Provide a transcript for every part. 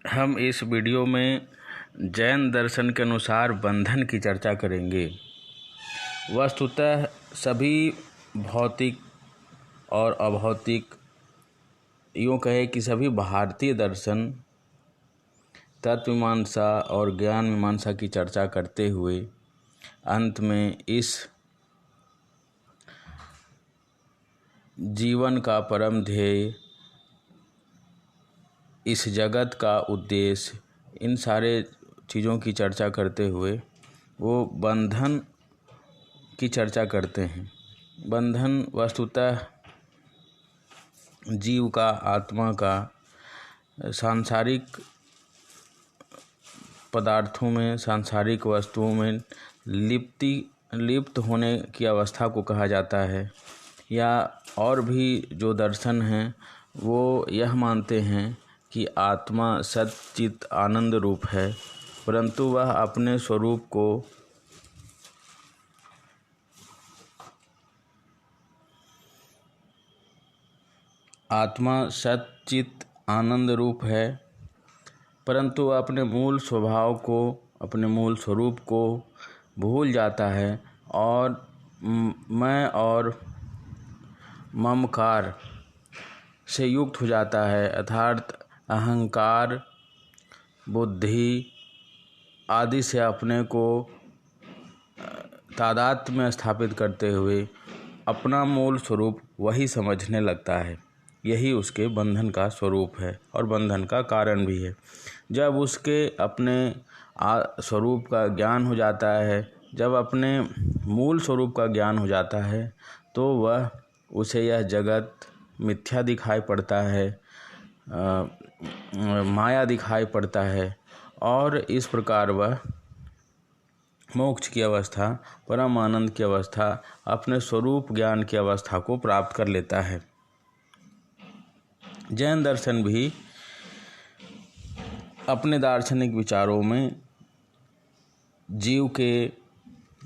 हम इस वीडियो में जैन दर्शन के अनुसार बंधन की चर्चा करेंगे। वस्तुतः सभी भौतिक और अभौतिक, यूँ कहे कि सभी भारतीय दर्शन तत्व मीमांसा और ज्ञान मीमांसा की चर्चा करते हुए अंत में इस जीवन का परम ध्येय, इस जगत का उद्देश्य, इन सारे चीज़ों की चर्चा करते हुए वो बंधन की चर्चा करते हैं। बंधन वस्तुतः जीव का, आत्मा का सांसारिक पदार्थों में, सांसारिक वस्तुओं में लिप्त होने की अवस्था को कहा जाता है। या और भी जो दर्शन हैं वो यह मानते हैं कि आत्मा सच्चित आनंद रूप है, परंतु वह अपने स्वरूप को आनंद रूप है, परंतु अपने मूल स्वभाव को, अपने मूल स्वरूप को भूल जाता है और मैं और ममकार से युक्त हो जाता है। अर्थात अहंकार, बुद्धि आदि से अपने को तादात्म्य में स्थापित करते हुए अपना मूल स्वरूप वही समझने लगता है। यही उसके बंधन का स्वरूप है और बंधन का कारण भी है। जब उसके अपने स्वरूप का ज्ञान हो जाता है, जब अपने मूल स्वरूप का ज्ञान हो जाता है, तो उसे यह जगत मिथ्या दिखाई पड़ता है, माया दिखाई पड़ता है और इस प्रकार वह मोक्ष की अवस्था, परम आनंद की अवस्था, अपने स्वरूप ज्ञान की अवस्था को प्राप्त कर लेता है। जैन दर्शन भी अपने दार्शनिक विचारों में जीव के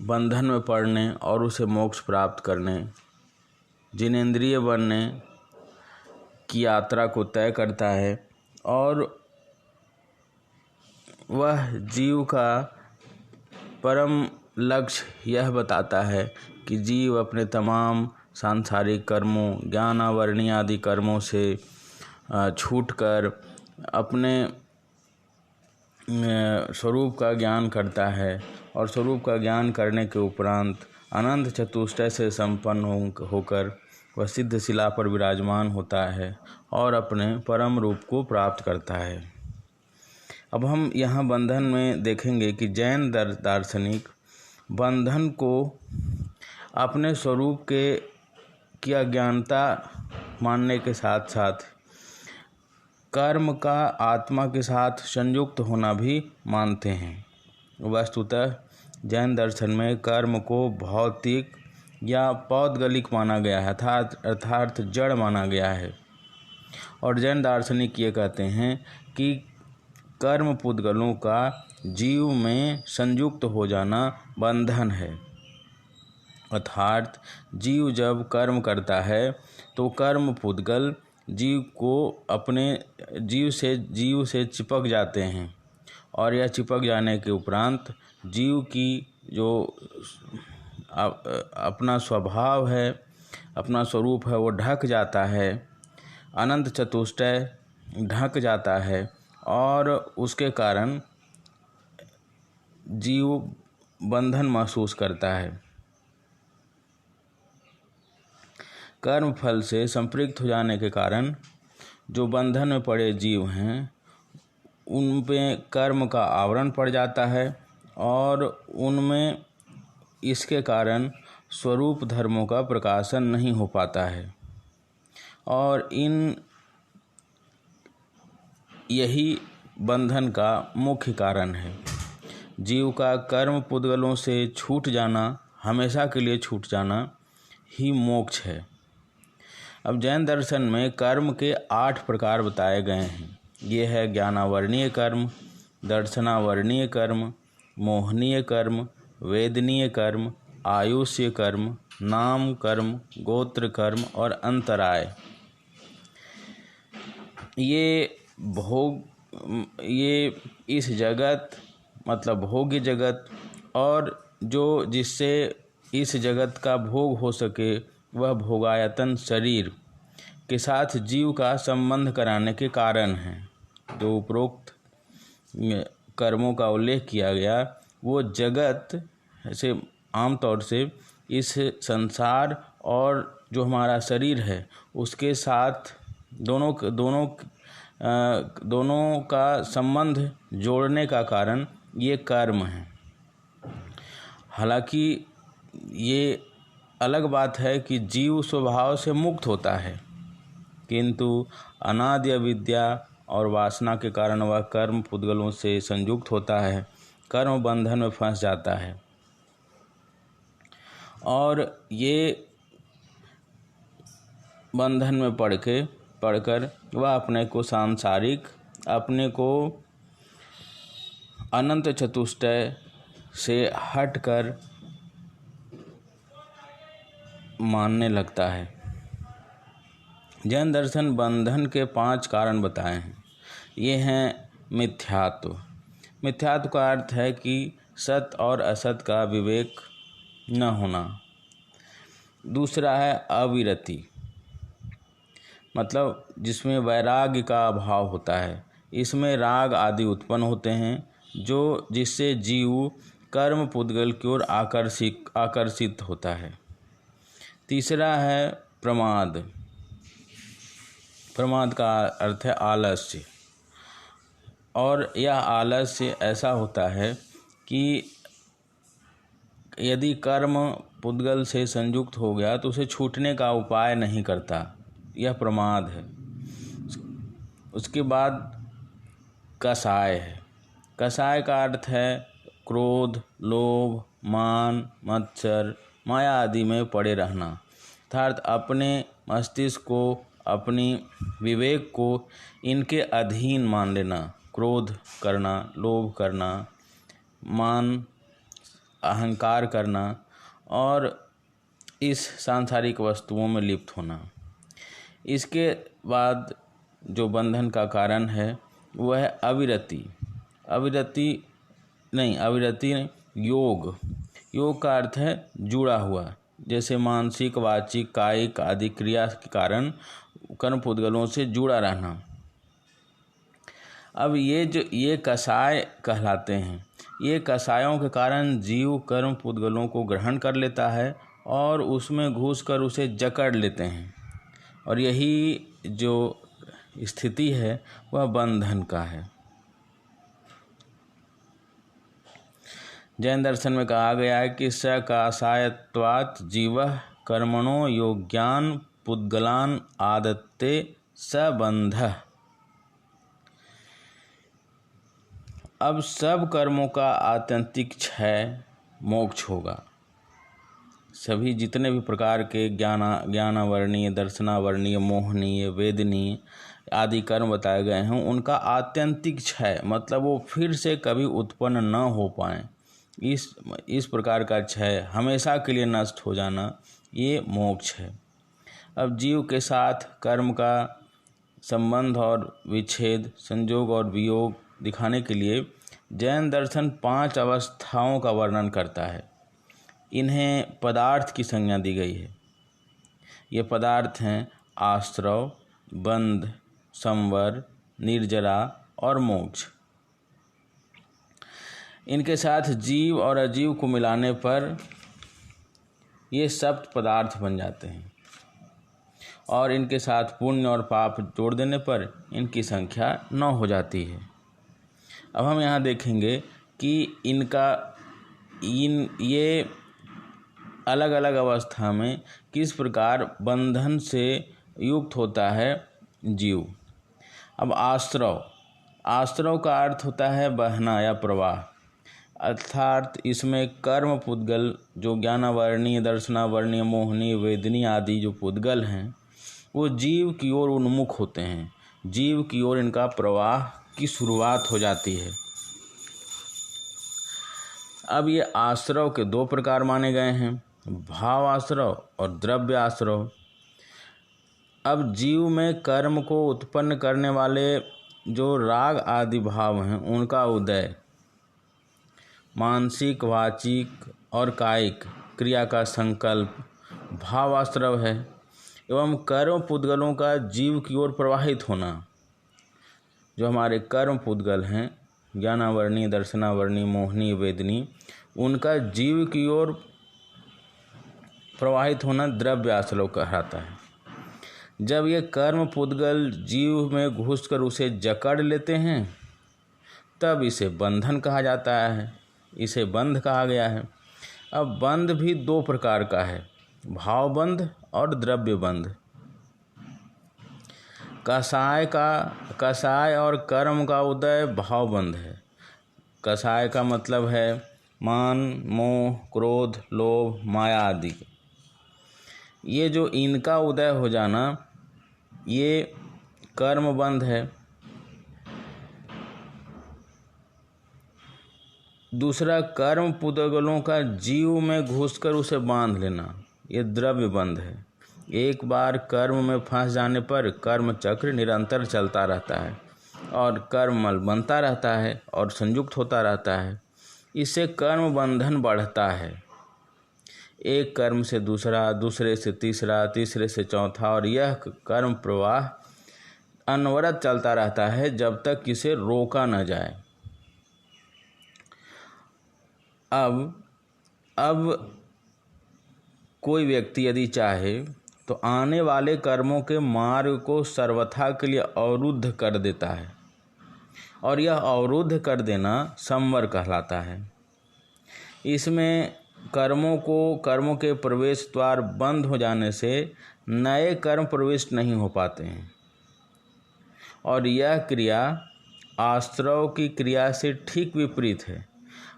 बंधन में पड़ने और उसे मोक्ष प्राप्त करने, जिनेंद्रिय बनने की यात्रा को तय करता है और वह जीव का परम लक्ष्य यह बताता है कि जीव अपने तमाम सांसारिक कर्मों, ज्ञानावरणीय आदि कर्मों से छूटकर अपने स्वरूप का ज्ञान करता है और स्वरूप का ज्ञान करने के उपरांत अनंत चतुष्टय से संपन्न होकर वह सिद्ध शिला पर विराजमान होता है और अपने परम रूप को प्राप्त करता है। अब हम यहाँ बंधन में देखेंगे कि जैन दार्शनिक बंधन को अपने स्वरूप की अज्ञानता मानने के साथ साथ कर्म का आत्मा के साथ संयुक्त होना भी मानते हैं। वस्तुतः जैन दर्शन में कर्म को भौतिक या पौद्गलिक माना गया है, अर्थात जड़ माना गया है। और जैन दार्शनिक ये कहते हैं कि कर्म पुद्गलों का जीव में संयुक्त हो जाना बंधन है। अर्थात जीव जब कर्म करता है तो कर्म पुद्गल जीव को अपने जीव से चिपक जाते हैं और यह चिपक जाने के उपरांत जीव की जो अपना स्वभाव है, अपना स्वरूप है, वो ढक जाता है, अनंत चतुष्टय ढक जाता है और उसके कारण जीव बंधन महसूस करता है। कर्म फल से संपृक्त हो जाने के कारण जो बंधन में पड़े जीव हैं उन पे कर्म का आवरण पड़ जाता है और उनमें इसके कारण स्वरूप धर्मों का प्रकाशन नहीं हो पाता है और यही बंधन का मुख्य कारण है। जीव का कर्म पुद्गलों से छूट जाना, हमेशा के लिए छूट जाना ही मोक्ष है। अब जैन दर्शन में कर्म के 8 प्रकार बताए गए हैं। ये है ज्ञानावरणीय कर्म, दर्शनावरणीय कर्म, मोहनीय कर्म, वेदनीय कर्म, आयुष्य कर्म, नाम कर्म, गोत्र कर्म और अंतराय। ये भोग ये इस जगत मतलब भोग्य जगत और जो जिससे इस जगत का भोग हो सके वह भोगायतन शरीर के साथ जीव का संबंध कराने के कारण हैं। जो उपरोक्त कर्मों का उल्लेख किया गया वो जगत से आमतौर से इस संसार और जो हमारा शरीर है उसके साथ दोनों का संबंध जोड़ने का कारण ये कर्म है। हालांकि ये अलग बात है कि जीव स्वभाव से मुक्त होता है, किंतु अनादि अविद्या और वासना के कारण वह कर्म पुद्गलों से संयुक्त होता है, कर्म बंधन में फंस जाता है और ये बंधन में पड़कर वह अपने को सांसारिक, अपने को अनंत चतुष्टय से हटकर मानने लगता है। जैन दर्शन बंधन के 5 कारण बताए हैं। ये हैं मिथ्यात्व। मिथ्यात्व का अर्थ है कि सत और असत का विवेक न होना। दूसरा है अविरति, मतलब जिसमें वैराग्य का अभाव होता है। इसमें राग आदि उत्पन्न होते हैं जिससे जीव कर्म पुद्गल की ओर आकर्षित होता है। तीसरा है प्रमाद। प्रमाद का अर्थ है आलस्य, और यह आलस्य ऐसा होता है कि यदि कर्म पुद्गल से संयुक्त हो गया तो उसे छूटने का उपाय नहीं करता, यह प्रमाद है। उसके बाद कसाय है। कसाय का अर्थ है क्रोध, लोभ, मान, मत्सर, माया आदि में पड़े रहना, अर्थात अपने मस्तिष्क को, अपनी विवेक को इनके अधीन मान लेना। क्रोध करना, लोभ करना, मान, अहंकार करना और इस सांसारिक वस्तुओं में लिप्त होना। इसके बाद जो बंधन का कारण है वह है अविरति। योग। योग का अर्थ है जुड़ा हुआ, जैसे मानसिक, वाचिक, कायिक आदि क्रिया के कारण कर्म पुद्गलों से जुड़ा रहना। अब ये कसाय कहलाते हैं। ये कसायों के कारण जीव कर्म पुद्गलों को ग्रहण कर लेता है और उसमें घुसकर उसे जकड़ लेते हैं, और यही जो स्थिति है वह बंधन का है। जैन दर्शन में कहा गया है कि स कासायत्वात् जीवः कर्मणो योग्यान पुद्गलान आदत्ते स बंधः। अब सब कर्मों का आत्यंतिक क्षय मोक्ष होगा। सभी जितने भी प्रकार के ज्ञानावर्णीय, दर्शनावर्णीय, मोहनीय, वेदनीय आदि कर्म बताए गए हैं उनका आत्यंतिक क्षय, मतलब वो फिर से कभी उत्पन्न न हो पाएँ, इस प्रकार का क्षय, हमेशा के लिए नष्ट हो जाना, ये मोक्ष है। अब जीव के साथ कर्म का संबंध और विच्छेद, संयोग और वियोग दिखाने के लिए जैन दर्शन 5 अवस्थाओं का वर्णन करता है। इन्हें पदार्थ की संज्ञा दी गई है। ये पदार्थ हैं आश्रव, बंध, संवर, निर्जरा और मोक्ष। इनके साथ जीव और अजीव को मिलाने पर ये सप्त पदार्थ बन जाते हैं, और इनके साथ पुण्य और पाप जोड़ देने पर इनकी संख्या 9 हो जाती है। अब हम यहाँ देखेंगे कि ये अलग अलग अवस्था में किस प्रकार बंधन से युक्त होता है जीव। अब आश्रव का अर्थ होता है बहना या प्रवाह, अर्थात इसमें कर्म पुद्गल जो ज्ञानावर्णीय, दर्शनावर्णीय, मोहनीय, वेदनीय आदि जो पुद्गल हैं वो जीव की ओर उन्मुख होते हैं। जीव की ओर इनका प्रवाह की शुरुआत हो जाती है। अब ये आश्रव के 2 प्रकार माने गए हैं, भाव आश्रव और द्रव्य आश्रव। अब जीव में कर्म को उत्पन्न करने वाले जो राग आदि भाव हैं उनका उदय मानसिक, वाचिक और कायिक क्रिया का संकल्प भावाश्रव है एवं कर्म पुद्गलों का जीव की ओर प्रवाहित होना। जो हमारे कर्म पुद्गल हैं ज्ञानावर्णी, दर्शनावर्णी, मोहनी, वेदनी, उनका जीव की ओर प्रवाहित होना द्रव्य आश्रव कहलाता है। जब ये कर्म पुद्गल जीव में घुसकर उसे जकड़ लेते हैं तब इसे बंधन कहा जाता है, इसे बंध कहा गया है। अब बंध भी दो प्रकार का है, भावबंध और द्रव्य बंध। कषाय और कर्म का उदय भावबंध है। कषाय का मतलब है मान, मोह, क्रोध, लोभ, माया आदि। ये जो इनका उदय हो जाना ये कर्म बंध है। दूसरा कर्म पुद्गलों का जीव में घुसकर उसे बांध लेना, ये द्रव्य बंध है। एक बार कर्म में फंस जाने पर कर्म चक्र निरंतर चलता रहता है और कर्ममल बनता रहता है और संयुक्त होता रहता है। इससे कर्म बंधन बढ़ता है। एक कर्म से दूसरा, दूसरे से तीसरा, तीसरे से चौथा, और यह कर्म प्रवाह अनवरत चलता रहता है जब तक इसे रोका न जाए। अब कोई व्यक्ति यदि चाहे तो आने वाले कर्मों के मार्ग को सर्वथा के लिए अवरुद्ध कर देता है और यह अवरुद्ध कर देना संवर कहलाता है। इसमें कर्मों के प्रवेश द्वार बंद हो जाने से नए कर्म प्रविष्ट नहीं हो पाते हैं और यह क्रिया आश्रव की क्रिया से ठीक विपरीत है।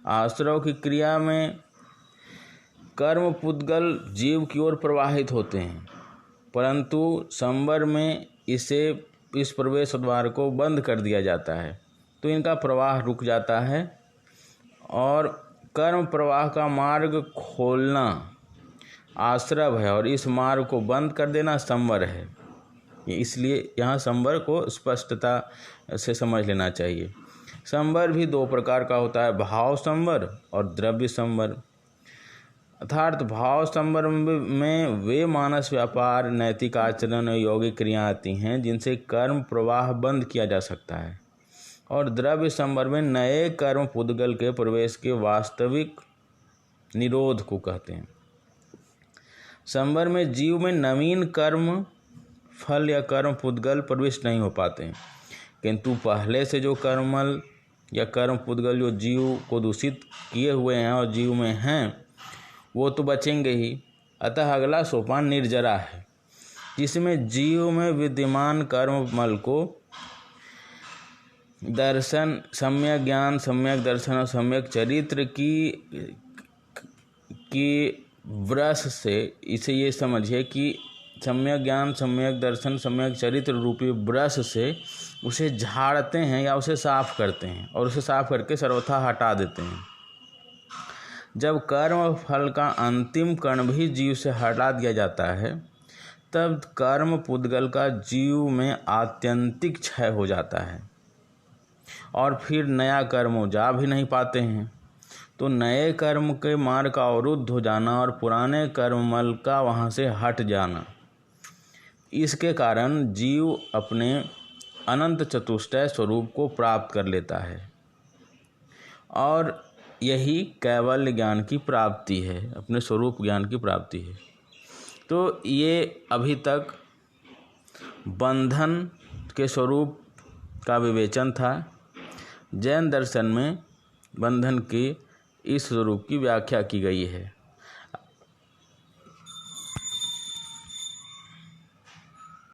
आश्रव की क्रिया में कर्म पुद्गल जीव की ओर प्रवाहित होते हैं, परंतु संवर में इस प्रवेश द्वार को बंद कर दिया जाता है तो इनका प्रवाह रुक जाता है और कर्म प्रवाह का मार्ग खोलना आश्रव है और इस मार्ग को बंद कर देना संवर है। इसलिए यहाँ संवर को स्पष्टता से समझ लेना चाहिए। संवर भी दो प्रकार का होता है, भाव संवर और द्रव्य संवर। अर्थात भाव संवर में वे मानस व्यापार, नैतिक आचरण और यौगिक क्रियाएं आती हैं जिनसे कर्म प्रवाह बंद किया जा सकता है, और द्रव्य संवर में नए कर्म पुद्गल के प्रवेश के वास्तविक निरोध को कहते हैं। संवर में जीव में नवीन कर्म फल या कर्म पुद्गल प्रविष्ट नहीं हो पाते हैं, किंतु पहले से जो कर्मल या कर्म पुद्गल जो जीव को दूषित किए हुए हैं और जीव में हैं वो तो बचेंगे ही। अतः अगला सोपान निर्जरा है, जिसमें जीव में विद्यमान कर्ममल को दर्शन, सम्यक ज्ञान, सम्यक दर्शन और सम्यक चरित्र की व्रस से, इसे ये समझिए कि सम्यक ज्ञान, सम्यक दर्शन, सम्यक चरित्र रूपी ब्रश से उसे झाड़ते हैं या उसे साफ करते हैं और उसे साफ करके सर्वथा हटा देते हैं। जब कर्म फल का अंतिम कण भी जीव से हटा दिया जाता है तब कर्म पुद्गल का जीव में आत्यंतिक क्षय हो जाता है और फिर नया कर्म जा भी नहीं पाते हैं। तो नए कर्म के मार्ग का अवरुद्ध हो जाना और पुराने कर्ममल का वहाँ से हट जाना, इसके कारण जीव अपने अनंत चतुष्टय स्वरूप को प्राप्त कर लेता है और यही कैवल्य ज्ञान की प्राप्ति है, अपने स्वरूप ज्ञान की प्राप्ति है। तो ये अभी तक बंधन के स्वरूप का विवेचन था। जैन दर्शन में बंधन के इस स्वरूप की व्याख्या की गई है।